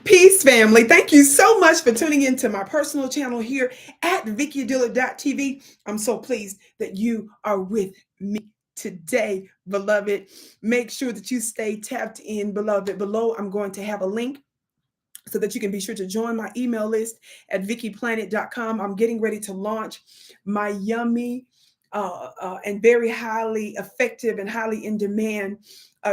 Peace, family. Thank you so much for tuning into my personal channel here at VickiDillard.tv. I'm so pleased that you are with me today, beloved. Make sure that you stay tapped in, beloved. Below, I'm going to have a link so that you can be sure to join my email list at VickiPlanet.com. I'm getting ready to launch my yummy and very highly effective and highly in demand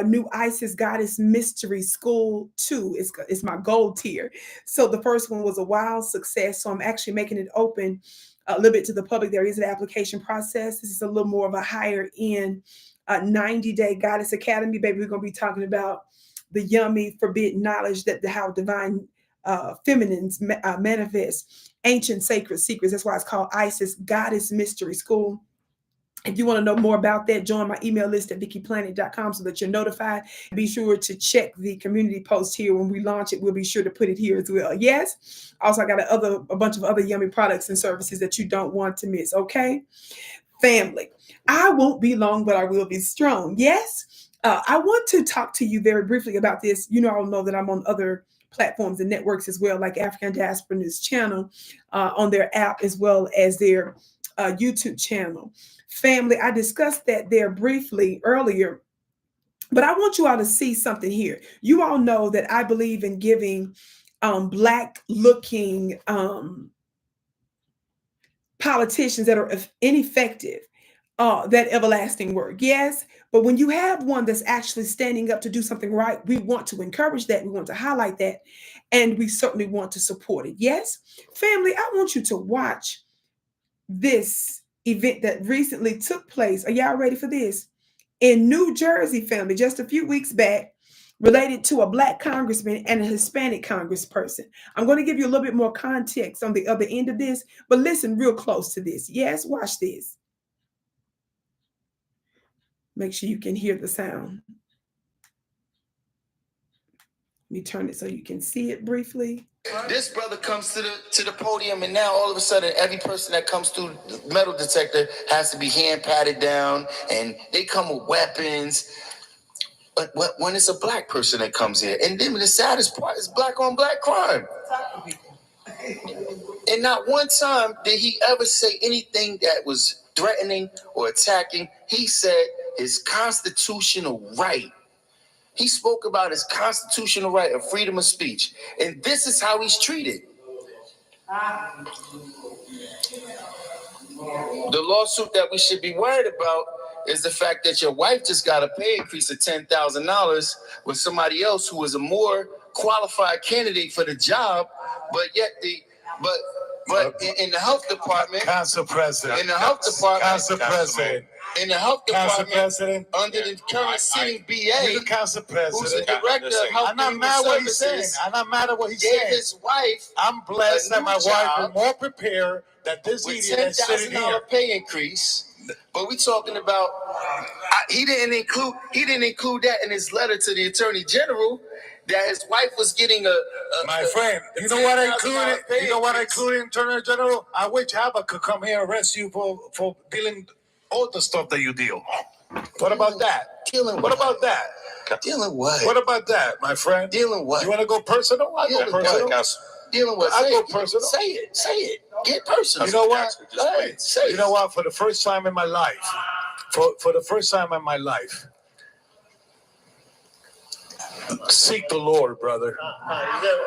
new Isis Goddess Mystery School 2. It's my gold tier. So the first one was a wild success. So I'm actually making it open a little bit to the public. There is an application process. This is a little more of a higher end 90-day Goddess Academy. Baby, we're going to be talking about the yummy forbidden knowledge that how divine feminines manifest ancient sacred secrets. That's why it's called Isis Goddess Mystery School. If you want to know more about that, join my email list at VickiPlanet.com so that you're notified. Be sure to check the community post here when we launch it. We'll be sure to put it here as well. Yes. Also, I got a bunch of other yummy products and services that you don't want to miss. Okay, family. I won't be long, but I will be strong. Yes. I want to talk to you very briefly about this. You all know that I'm on other platforms and networks as well, like African Diaspora News Channel on their app as well as their YouTube channel. Family, I discussed that there briefly earlier, but I want you all to see something here. You all know that I believe in giving Black looking politicians that are ineffective that everlasting word. Yes, but when you have one that's actually standing up to do something right, we want to encourage that. We want to highlight that. And we certainly want to support it. Yes, family, I want you to watch this event that recently took place. Are y'all ready for this? In New Jersey, family, just a few weeks back, related to a Black congressman and a Hispanic congressperson. I'm going to give you a little bit more context on the other end of this, but listen real close to this. Yes, watch this. Make sure you can hear the sound. Let me turn it so you can see it briefly. This brother comes to the podium, and now all of a sudden, every person that comes through the metal detector has to be hand patted down, and they come with weapons. But when it's a Black person that comes here, and then the saddest part is Black on Black crime. And not one time did he ever say anything that was threatening or attacking. He said his constitutional right. He spoke about his constitutional right of freedom of speech. And this is how he's treated. The lawsuit that we should be worried about is the fact that your wife just got a pay increase of $10,000 with somebody else who was a more qualified candidate for the job, but yet in the health department, Council President, in the health department, Council President, in the health Council department, President, under the current sitting BA, the Council President, who's the director of health I'm not and mad human what he's saying. services, I'm not mad at what he's gave saying. his wife I'm blessed that my wife job is more prepared that this with idiot that's sitting here. $10,000 pay increase. But we talking about he didn't include that in his letter to the Attorney General that his wife was getting My friend, you know what I included? You know what I included, Attorney General? I wish Abba could come here and arrest you for dealing all the stuff that you deal. What about that? Dealing What about that? Dealing what? What about that, my friend? Dealing what? You want to go personal? I go personal. Dealing what? I go personal. Say it. Get personal. You know what? Say it. You know what? For the first time in my life, for the first time in my life, seek the Lord, brother.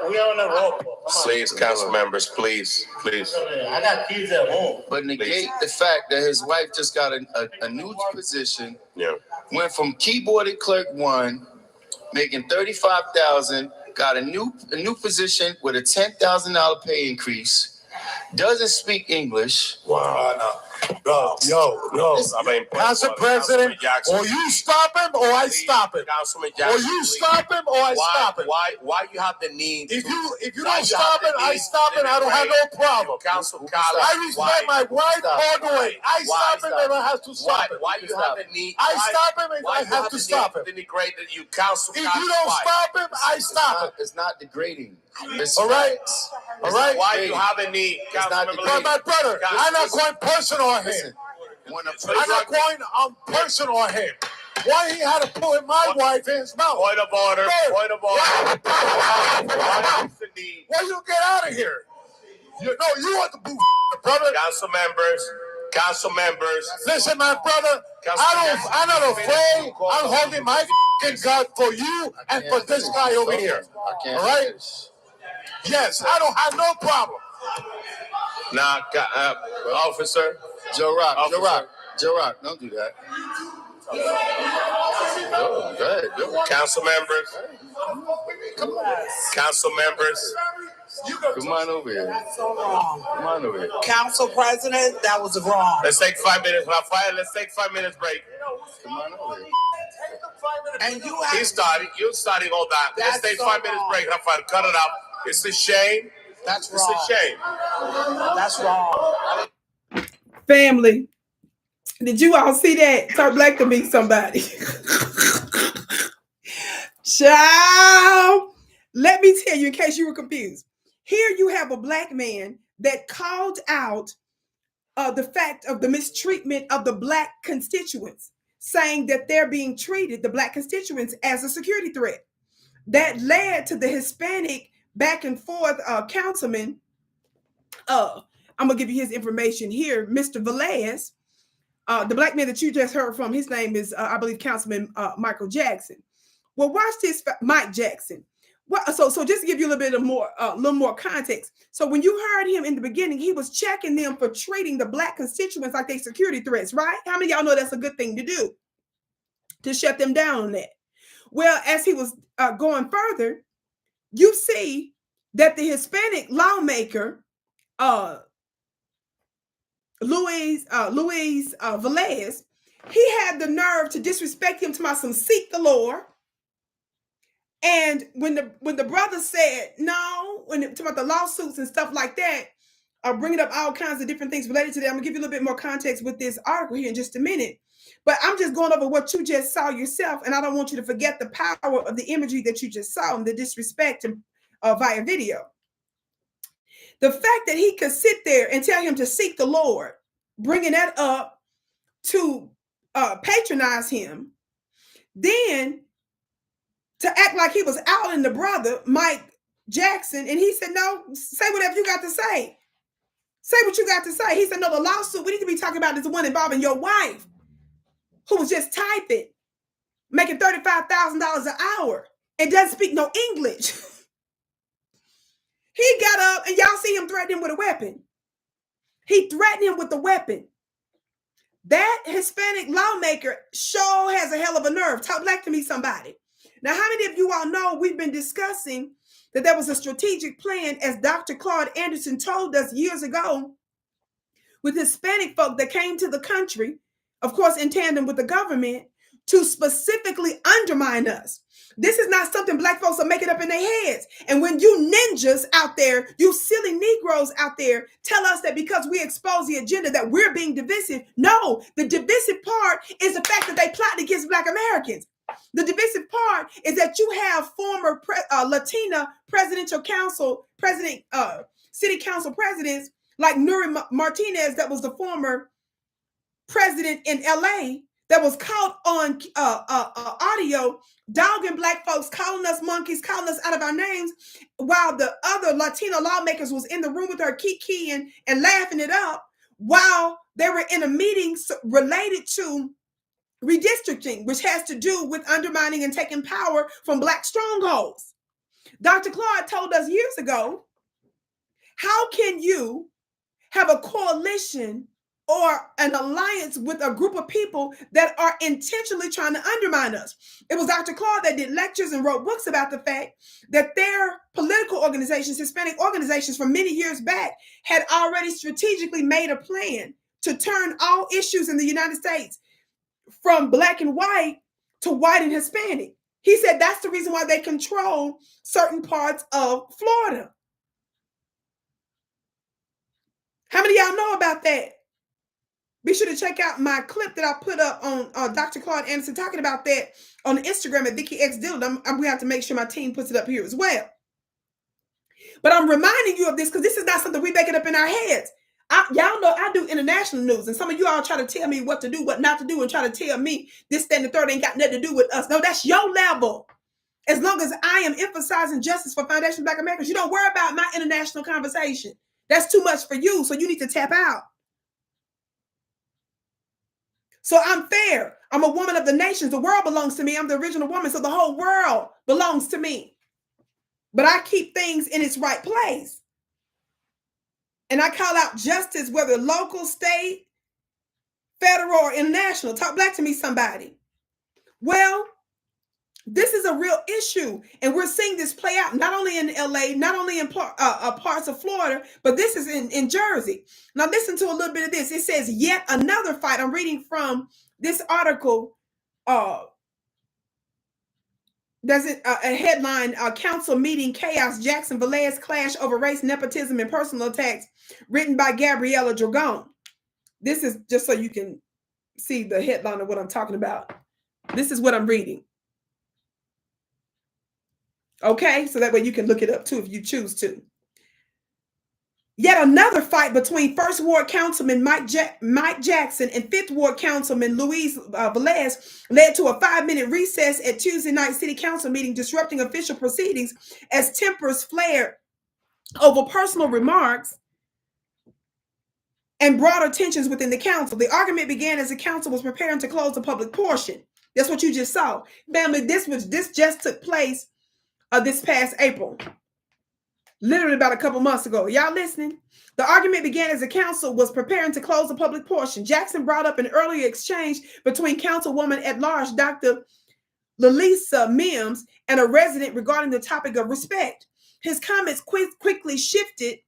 We are on a roll. Please, council members, please. I got kids at home. But negate the fact that his wife just got a new position. Yeah. Went from keyboarded clerk 1, making $35,000, got a new position with a $10,000 pay increase. Doesn't speak English. Wow. Yo. I mean, Council President, or you stop him or I stop him. Councilman Or Jackson, you stop him or I stop him. Why you have the need? If you why don't stop have it, the I need stop it. I don't have no problem. Council Collins, I respect my wife all the way. I stop him if I have to stop him. Why you have the need? I stop him if why I you have to stop him. To degrade that you council. If you don't stop him, I stop him. It's not degrading. It's All right? facts. All right? Why you have a need? not Councilman But my brother, I'm not going personal on him. Listen, when a I'm not going personal on him. Why he had to put my wife in his mouth? Point of order. Sir, Point of order. Why you get out of here? You want the boo, brother. Council members. Listen, my brother, I'm not afraid. I'm holding my gun for you and for this guy over here. All right? Yes, I don't have no problem. Now, officer. Joe Rock, Officer. Joe Rock, don't do that. Oh, go ahead. Council members. Council members. Come on over here. That's so wrong. Come on over here. Council President, that was wrong. Let's take 5 minutes. Let's take 5 minutes break. Come on over here. And you have You're starting all that. Let's That's take so 5 minutes wrong. break. Rafael, cut it out. It's a shame. That's It's wrong. a shame. That's wrong. Family, did you all see that? Talk black to me, somebody. Child, let me tell you in case you were confused. Here you have a black man that called out the fact of the mistreatment of the black constituents, saying that they're being treated, the black constituents, as a security threat. That led to the Hispanic back and forth councilman. I'm going to give you his information here. Mr. Velez, the black man that you just heard from, his name is, I believe, Councilman Michael Jackson. Well, watch this, Mike Jackson. Well, so just to give you a little more context. So when you heard him in the beginning, he was checking them for treating the black constituents like they security threats, right? How many of y'all know that's a good thing to do? To shut them down on that. Well, as he was going further, you see that the Hispanic lawmaker, Luis Velez, he had the nerve to disrespect him to some seek the Lord. And when the brother said no, about the lawsuits and stuff like that, bringing up all kinds of different things related to that, I'm gonna give you a little bit more context with this article here in just a minute. But I'm just going over what you just saw yourself, and I don't want you to forget the power of the imagery that you just saw and the disrespect via video. The fact that he could sit there and tell him to seek the Lord, bringing that up to patronize him, then to act like he was outing the brother, Mike Jackson, and he said, no, say whatever you got to say. Say what you got to say. He said, no, the lawsuit we need to be talking about is the one involving your wife, who was just typing, making $35,000 an hour, and doesn't speak no English. He got up, and y'all see him threatening him with a weapon. He threatened him with a weapon. That Hispanic lawmaker sure has a hell of a nerve. Talk black to me, somebody. Now, how many of you all know we've been discussing that there was a strategic plan, as Dr. Claude Anderson told us years ago, with Hispanic folk that came to the country, of course, in tandem with the government, to specifically undermine us. This is not something black folks are making up in their heads. And when you ninjas out there, you silly Negroes out there, tell us that because we expose the agenda that we're being divisive. No, the divisive part is the fact that they plot against Black Americans. The divisive part is that you have former Latina presidential council, city council presidents like Nuri Martinez, that was the former president in LA, that was caught on audio dogging black folks, calling us monkeys, calling us out of our names, while the other Latino lawmakers was in the room with her kikiing and laughing it up while they were in a meeting related to redistricting, which has to do with undermining and taking power from black strongholds. Dr. Claude told us years ago, how can you have a coalition or an alliance with a group of people that are intentionally trying to undermine us? It was Dr. Claude that did lectures and wrote books about the fact that their political organizations, Hispanic organizations from many years back, had already strategically made a plan to turn all issues in the United States from black and white to white and Hispanic. He said that's the reason why they control certain parts of Florida. How many of y'all know about that? Be sure to check out my clip that I put up on Dr. Claude Anderson talking about that on Instagram at Vicki X Dillard. I'm going to have to make sure my team puts it up here as well. But I'm reminding you of this because this is not something we make it up in our heads. Y'all know I do international news, and some of you all try to tell me what to do, what not to do, and try to tell me this, that, and the third ain't got nothing to do with us. No, that's your level. As long as I am emphasizing justice for Foundation Black Americans, you don't worry about my international conversation. That's too much for you, so you need to tap out. So I'm fair. I'm a woman of the nations. The world belongs to me. I'm the original woman, so the whole world belongs to me. But I keep things in its right place. And I call out justice, whether local, state, federal, or international. Talk black to me, somebody. Well, this is a real issue, and we're seeing this play out not only in LA, not only in parts of Florida, but this is in Jersey. Now, listen to a little bit of this. It says, yet another fight. I'm reading from this article. There's a headline, council meeting chaos, Jackson Velez clash over race, nepotism, and personal attacks, written by Gabriella Dragon. This is just so you can see the headline of what I'm talking about. This is what I'm reading. Okay, so that way you can look it up too if you choose to. Yet another fight between First Ward Councilman Mike Jackson and Fifth Ward Councilman Luis Velez led to a 5-minute recess at Tuesday night City Council meeting, disrupting official proceedings as tempers flared over personal remarks and broader tensions within the council. The argument began as the council was preparing to close the public portion. That's what you just saw. Family, this just took place this past April. Literally about a couple months ago. Y'all listening? The argument began as the council was preparing to close the public portion. Jackson brought up an earlier exchange between Councilwoman at Large, Dr. Lalisa Mims, and a resident regarding the topic of respect. His comments quickly shifted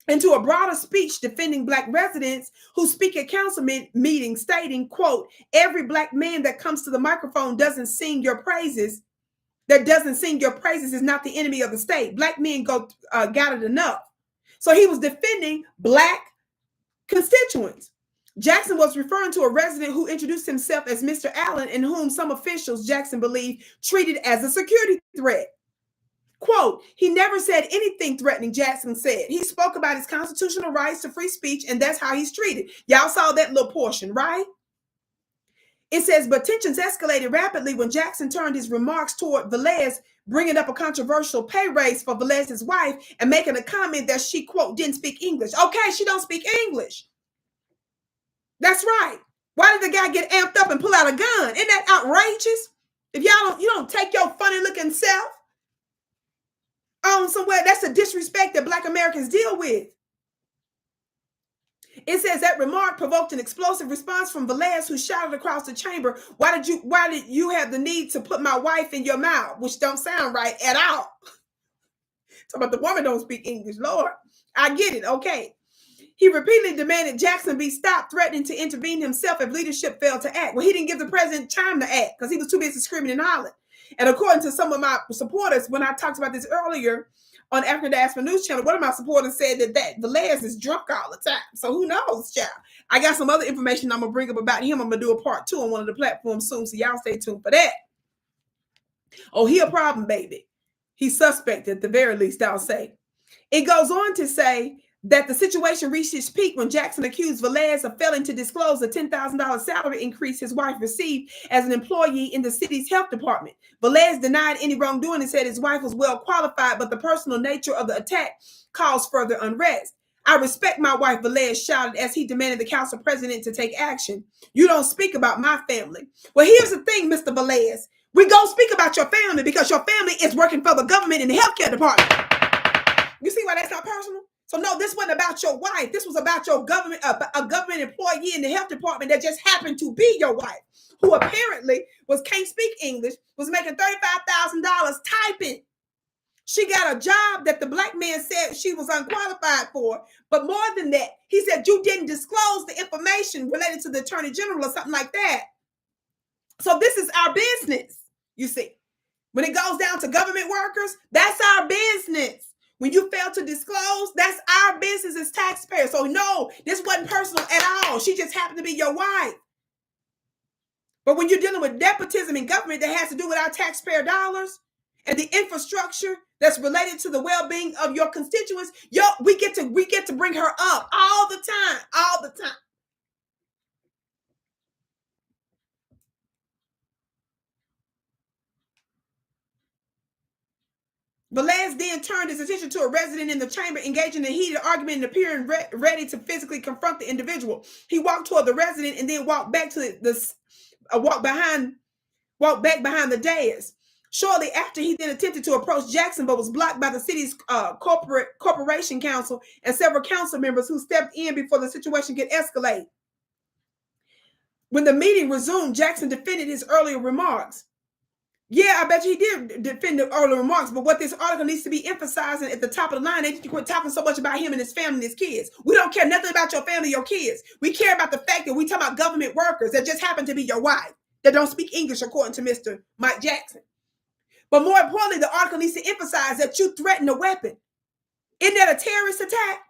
into a broader speech defending Black residents who speak at council meetings, stating, quote, every Black man that comes to the microphone doesn't sing your praises. That doesn't sing your praises is not the enemy of the state. Black men got it enough. So he was defending Black constituents. Jackson was referring to a resident who introduced himself as Mr. Allen, and whom some officials, Jackson believed, treated as a security threat. Quote, he never said anything threatening, Jackson said. He spoke about his constitutional rights to free speech, and that's how he's treated. Y'all saw that little portion, right? It says, but tensions escalated rapidly when Jackson turned his remarks toward Velez, bringing up a controversial pay raise for Velez's wife and making a comment that she, quote, didn't speak English. Okay, she don't speak English. That's right. Why did the guy get amped up and pull out a gun? Isn't that outrageous? If you don't take your funny looking self on somewhere, that's the disrespect that Black Americans deal with. It says that remark provoked an explosive response from Velez, who shouted across the chamber, why did you have the need to put my wife in your mouth? Which don't sound right at all. So, but the woman don't speak English. Lord, I get it. Okay. He repeatedly demanded Jackson be stopped, threatening to intervene himself if leadership failed to act. Well, he didn't give the president time to act because he was too busy screaming and hollering. And according to some of my supporters, when I talked about this earlier on African Diaspora News Channel, one of my supporters said that Velez is drunk all the time. So who knows, child? I got some other information I'm going to bring up about him. I'm going to do a part 2 on one of the platforms soon, so y'all stay tuned for that. Oh, he a problem, baby. He's suspect at the very least, I'll say. It goes on to say that the situation reached its peak when Jackson accused Velez of failing to disclose the $10,000 salary increase his wife received as an employee in the city's health department. Velez denied any wrongdoing and said his wife was well qualified, but the personal nature of the attack caused further unrest. I respect my wife, Velez shouted as he demanded the council president to take action. You don't speak about my family. Well, here's the thing, Mr. Velez. We go speak about your family because your family is working for the government in the healthcare department. You see why that's not personal? So no, this wasn't about your wife. This was about your government, a government employee in the health department that just happened to be your wife, who apparently can't speak English, was making $35,000 typing. She got a job that the Black man said she was unqualified for. But more than that, he said you didn't disclose the information related to the Attorney General or something like that. So this is our business, you see. When it goes down to government workers, that's our business. When you fail to disclose, that's our business as taxpayers. So no, this wasn't personal at all. She just happened to be your wife. But when you're dealing with nepotism in government that has to do with our taxpayer dollars, and the infrastructure that's related to the well-being of your constituents, we get to bring her up all the time. Velez then turned his attention to a resident in the chamber, engaging in a heated argument and appearing ready to physically confront the individual. He walked toward the resident and then walked back to walked back behind the dais. Shortly after, he then attempted to approach Jackson, but was blocked by the city's corporation council and several council members who stepped in before the situation could escalate. When the meeting resumed, Jackson defended his earlier remarks. Yeah, I bet you he did defend the earlier remarks, but what this article needs to be emphasizing at the top of the line, they need to quit talking so much about him and his family and his kids. We don't care nothing about your family, your kids. We care about the fact that we talk about government workers that just happen to be your wife, that don't speak English, according to Mr. Mike Jackson. But more importantly, the article needs to emphasize that you threatened a weapon. Isn't that a terrorist attack?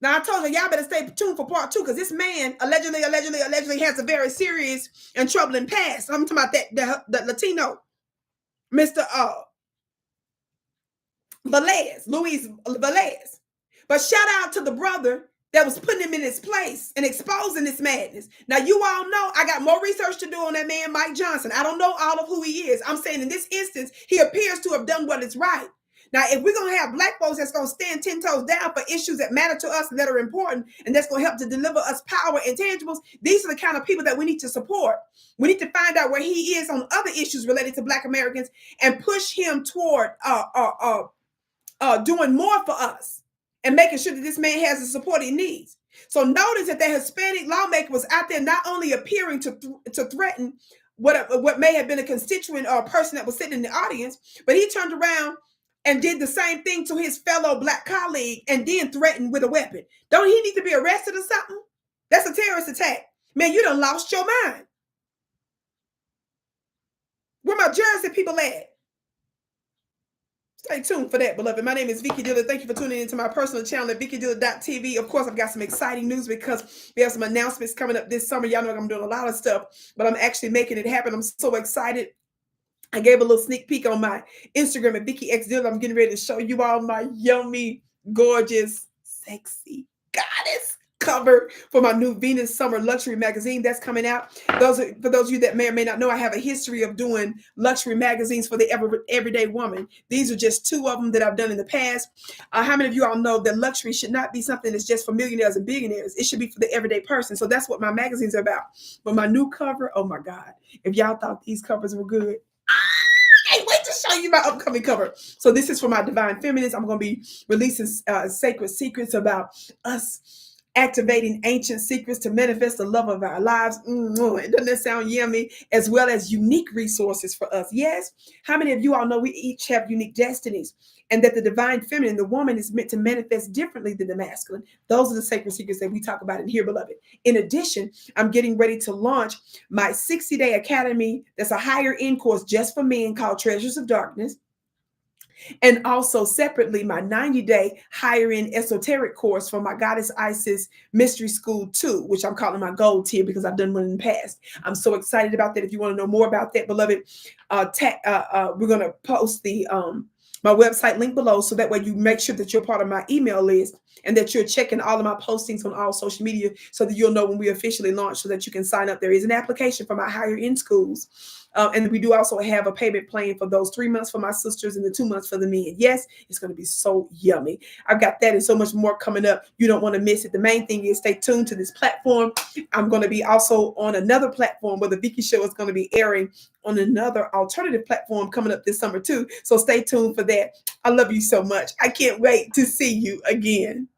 Now, I told you, y'all better stay tuned for part 2, because this man allegedly has a very serious and troubling past. I'm talking about the Latino, Mr. Luis Velez. But shout out to the brother that was putting him in his place and exposing this madness. Now, you all know I got more research to do on that man, Mike Johnson. I don't know all of who he is. I'm saying in this instance, he appears to have done what is right. Now, if we're going to have black folks that's going to stand 10 toes down for issues that matter to us and that are important, and that's going to help to deliver us power and tangibles, these are the kind of people that we need to support. We need to find out where he is on other issues related to Black Americans and push him toward doing more for us and making sure that this man has the support he needs. So notice that the Hispanic lawmaker was out there not only appearing to threaten what may have been a constituent or a person that was sitting in the audience, but he turned around and did the same thing to his fellow Black colleague and then threatened with a weapon. Don't he need to be arrested or something? That's a terrorist attack. Man, you done lost your mind. Where my Jersey people at? Stay tuned for that, beloved. My name is Vicki Dillard. Thank you for tuning into my personal channel at VickiDillard.tv. Of course, I've got some exciting news because we have some announcements coming up this summer. Y'all know I'm doing a lot of stuff, but I'm actually making it happen. I'm so excited. I gave a little sneak peek on my Instagram at Vicki X Dillard. I'm getting ready to show you all my yummy, gorgeous, sexy goddess cover for my new Venus Summer Luxury magazine that's coming out. For those of you that may or may not know, I have a history of doing luxury magazines for the everyday woman. These are just 2 of them that I've done in the past. How many of you all know that luxury should not be something that's just for millionaires and billionaires? It should be for the everyday person. So that's what my magazines are about. But my new cover, oh my God, if y'all thought these covers were good, I can't wait to show you my upcoming cover. So this is for my divine feminists. I'm going to be releasing sacred secrets about us activating ancient secrets to manifest the love of our lives. Doesn't that sound yummy? As well as unique resources for us. Yes. How many of you all know we each have unique destinies and that the divine feminine, the woman, is meant to manifest differently than the masculine? Those are the sacred secrets that we talk about in here, beloved. In addition, I'm getting ready to launch my 60-day academy. That's a higher end course just for men called Treasures of Darkness. And also separately, my 90-day higher end esoteric course for my Goddess Isis Mystery School 2, which I'm calling my gold tier because I've done one in the past. I'm so excited about that. If you want to know more about that, beloved, we're going to post the my website link below, so that way you make sure that you're part of my email list and that you're checking all of my postings on all social media so that you'll know when we officially launch, so that you can sign up. There is an application for my higher end schools. And we do also have a payment plan for those 3 months for my sisters and the 2 months for the men. Yes, it's going to be so yummy. I've got that and so much more coming up. You don't want to miss it. The main thing is stay tuned to this platform. I'm going to be also on another platform where the Vicki Show is going to be airing on another alternative platform coming up this summer too. So stay tuned for that. I love you so much. I can't wait to see you again.